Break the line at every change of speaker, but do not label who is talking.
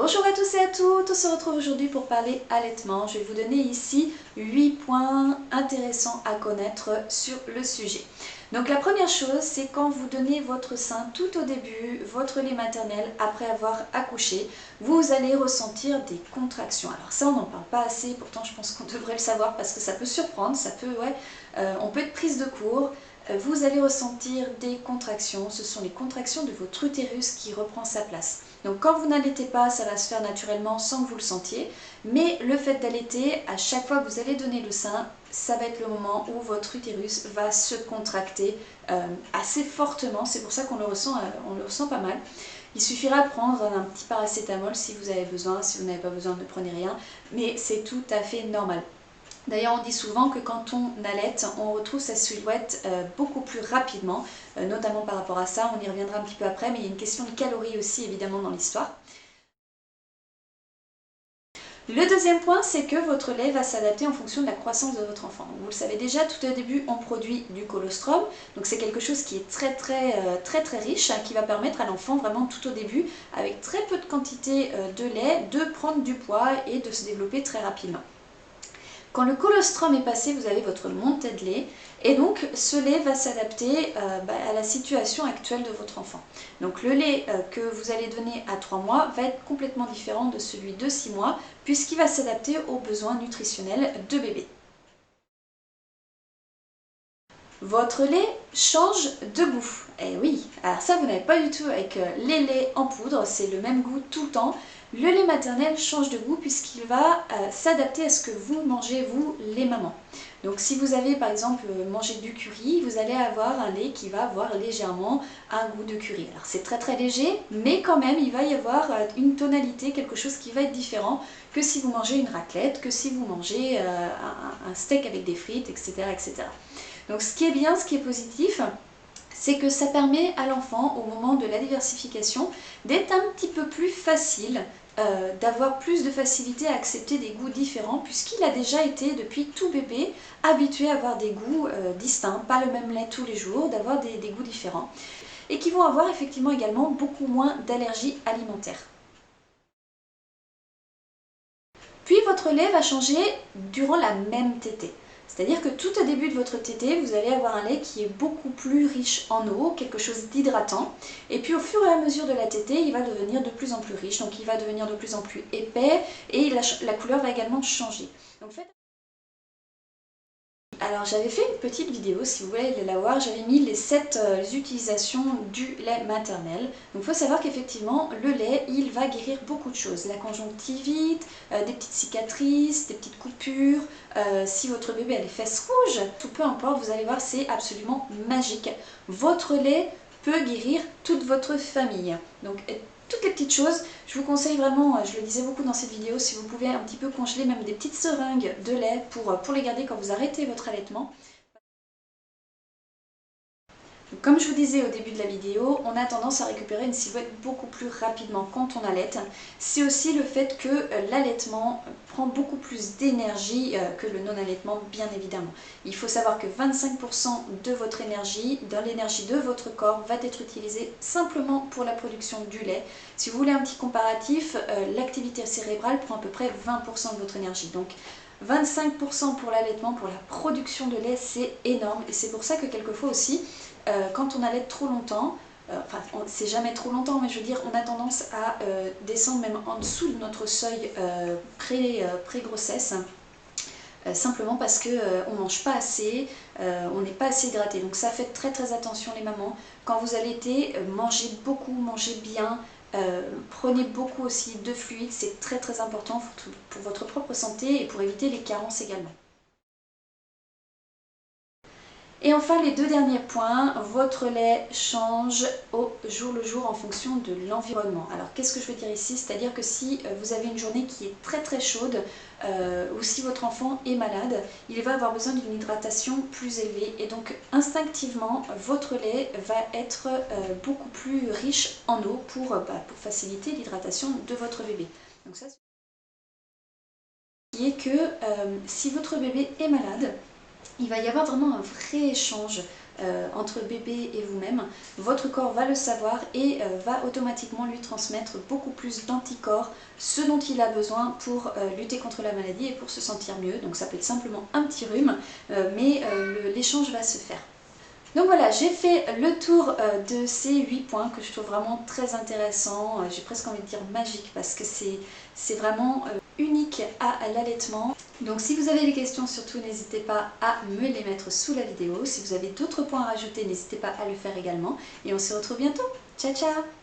Bonjour à tous et à toutes, on se retrouve aujourd'hui pour parler allaitement. Je vais vous donner ici 8 points intéressants à connaître sur le sujet. Donc la première chose, c'est quand vous donnez votre sein tout au début, votre lait maternel, après avoir accouché, vous allez ressentir des contractions. Alors ça, on n'en parle pas assez, pourtant je pense qu'on devrait le savoir parce que ça peut surprendre, on peut être prise de court. Vous allez ressentir des contractions, ce sont les contractions de votre utérus qui reprend sa place. Donc quand vous n'allaitez pas, ça va se faire naturellement sans que vous le sentiez, mais le fait d'allaiter, à chaque fois que vous allez donner le sein, ça va être le moment où votre utérus va se contracter assez fortement, c'est pour ça qu'on le ressent pas mal. Il suffira de prendre un petit paracétamol si vous avez besoin, si vous n'avez pas besoin ne prenez rien, mais c'est tout à fait normal. D'ailleurs, on dit souvent que quand on allaite, on retrouve sa silhouette beaucoup plus rapidement, notamment par rapport à ça, on y reviendra un petit peu après, mais il y a une question de calories aussi évidemment dans l'histoire. Le deuxième point, c'est que votre lait va s'adapter en fonction de la croissance de votre enfant. Vous le savez déjà, tout au début, on produit du colostrum, donc c'est quelque chose qui est très riche, qui va permettre à l'enfant vraiment tout au début, avec très peu de quantité de lait, de prendre du poids et de se développer très rapidement. Quand le colostrum est passé, vous avez votre montée de lait et donc ce lait va s'adapter à la situation actuelle de votre enfant. Donc le lait que vous allez donner à 3 mois va être complètement différent de celui de 6 mois puisqu'il va s'adapter aux besoins nutritionnels de bébé. Votre lait change de goût. Eh oui, alors ça vous n'avez pas du tout avec les laits en poudre, c'est le même goût tout le temps. Le lait maternel change de goût puisqu'il va s'adapter à ce que vous mangez, vous, les mamans. Donc si vous avez par exemple mangé du curry, vous allez avoir un lait qui va avoir légèrement un goût de curry. Alors c'est très léger, mais quand même il va y avoir une tonalité, quelque chose qui va être différent que si vous mangez une raclette, que si vous mangez un steak avec des frites, etc. etc. Donc ce qui est bien, ce qui est positif, c'est que ça permet à l'enfant, au moment de la diversification, d'être un petit peu plus facile, d'avoir plus de facilité à accepter des goûts différents, puisqu'il a déjà été, depuis tout bébé, habitué à avoir des goûts distincts, pas le même lait tous les jours, d'avoir des goûts différents, et qui vont avoir effectivement également beaucoup moins d'allergies alimentaires. Puis votre lait va changer durant la même tétée. C'est-à-dire que tout au début de votre tétée, vous allez avoir un lait qui est beaucoup plus riche en eau, quelque chose d'hydratant. Et puis au fur et à mesure de la tétée, il va devenir de plus en plus riche, donc il va devenir de plus en plus épais et la couleur va également changer. Donc faites... Alors j'avais fait une petite vidéo, si vous voulez la voir, j'avais mis les 7 utilisations du lait maternel. Donc il faut savoir qu'effectivement le lait il va guérir beaucoup de choses, la conjonctivite, des petites cicatrices, des petites coupures, si votre bébé a les fesses rouges, tout peu importe, vous allez voir c'est absolument magique. Votre lait peut guérir toute votre famille. Donc toutes les petites choses, je vous conseille vraiment, je le disais beaucoup dans cette vidéo, si vous pouvez un petit peu congeler même des petites seringues de lait pour les garder quand vous arrêtez votre allaitement. Comme je vous disais au début de la vidéo, on a tendance à récupérer une silhouette beaucoup plus rapidement quand on allaite. C'est aussi le fait que l'allaitement prend beaucoup plus d'énergie que le non-allaitement, bien évidemment. Il faut savoir que 25% de votre énergie, de l'énergie de votre corps, va être utilisée simplement pour la production du lait. Si vous voulez un petit comparatif, l'activité cérébrale prend à peu près 20% de votre énergie. Donc 25% pour l'allaitement, pour la production de lait, c'est énorme. Et c'est pour ça que quelquefois aussi, quand on allaite trop longtemps, c'est jamais trop longtemps, mais je veux dire, on a tendance à descendre même en dessous de notre seuil pré-grossesse, simplement parce qu'on ne mange pas assez, on n'est pas assez hydraté. Donc ça, faites très attention les mamans. Quand vous allaitez, mangez beaucoup, mangez bien, prenez beaucoup aussi de fluides, c'est très important pour votre propre santé et pour éviter les carences également. Et enfin, les deux derniers points, votre lait change au jour le jour en fonction de l'environnement. Alors, qu'est-ce que je veux dire ici? C'est-à-dire que si vous avez une journée qui est très chaude, ou si votre enfant est malade, il va avoir besoin d'une hydratation plus élevée. Et donc, instinctivement, votre lait va être beaucoup plus riche en eau pour faciliter l'hydratation de votre bébé. Donc ça, qui est que si votre bébé est malade, il va y avoir vraiment un vrai échange entre bébé et vous-même, votre corps va le savoir et va automatiquement lui transmettre beaucoup plus d'anticorps, ce dont il a besoin pour lutter contre la maladie et pour se sentir mieux. Donc ça peut être simplement un petit rhume, mais l'échange va se faire. Donc voilà, j'ai fait le tour de ces 8 points que je trouve vraiment très intéressants, j'ai presque envie de dire magique parce que c'est vraiment unique à l'allaitement. Donc si vous avez des questions, surtout n'hésitez pas à me les mettre sous la vidéo. Si vous avez d'autres points à rajouter, n'hésitez pas à le faire également. Et on se retrouve bientôt. Ciao ciao!